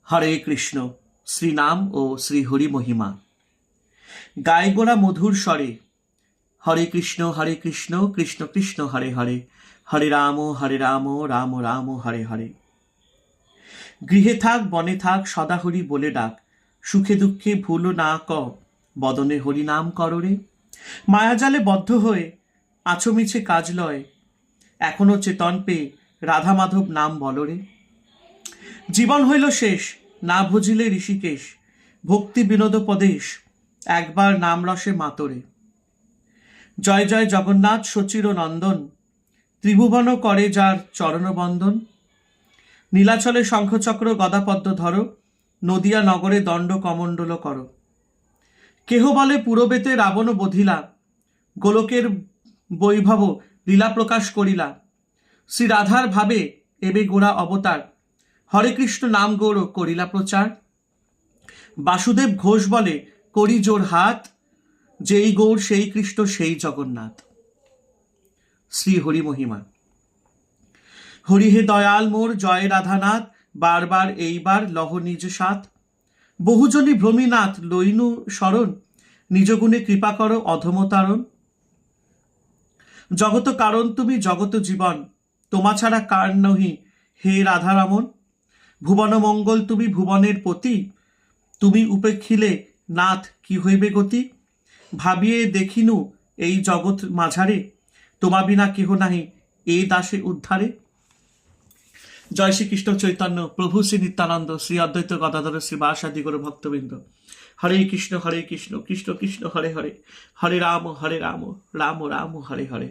হরে কৃষ্ণ। শ্রীনাম ও শ্রী হরি মহিমা গায়ে গোড়া মধুর স্বরে। হরে কৃষ্ণ কৃষ্ণ কৃষ্ণ হরে হরে, হরে রাম রাম রাম হরে হরে। গৃহে থাক বনে থাক সদা হরি বলে ডাক, সুখে দুঃখে ভুলো না ক বদনে হরি নাম কররে। মায়াজালে বদ্ধ হয়ে আছো মিছে কাজ লয়, এখনো চেতন পেয়ে রাধা মাধব নাম বলরে। জীবন হইল শেষ না ভজিলে ঋষিকেশ, ভক্তি বিনোদ পদেশ একবার নাম রসে মাতরে। জয় জয় জগন্নাথ সচির নন্দন, ত্রিভুবন করে যার চরণ বন্দন। নীলাচলে শঙ্খচক্র গদাপদ্ম ধরো, নদিয়া নগরে দণ্ড কমণ্ডল করো। কেহ বলে পুরবেতে রাবণ বধিলা, গোলকের বৈভব লীলা প্রকাশ করিলা। শ্রী রাধার ভাবে এবে গোড়া অবতার, হরে কৃষ্ণ নাম গৌর করিলা প্রচার। বাসুদেব ঘোষ বলে করি জোর হাত, যেই গৌর সেই কৃষ্ণ সেই জগন্নাথ। শ্রী হরি মহিমা। হরি হে দয়াল মোর জয় রাধানাথ, বারবার এইবার লহ নিজ সাথ। বহুজনী ভ্রমীনাথ লইনু শরণ, নিজ গুণে কৃপা করো অধমতারণ। জগত কারণ তুমি জগত জীবন, তোমা ছাড়া কার নহি হে রাধারমন। ভুবন মঙ্গল তুমি ভুবনের পতি, তুমি উপেক্ষিলে নাথ কি হইবে গতি। ভাবিয়ে দেখিনু এই জগৎ মাঝারে, তোমা বিনা কেহ নাহি এই দাসে উদ্ধারে। জয় শ্রীকৃষ্ণ চৈতন্য প্রভু শ্রী নিত্যানন্দ শ্রী অদ্বৈত গদাধর শ্রীবাসাদি গৌর ভক্তবৃন্দ। হরে কৃষ্ণ কৃষ্ণ কৃষ্ণ হরে হরে, হরে রাম রাম রাম হরে হরে।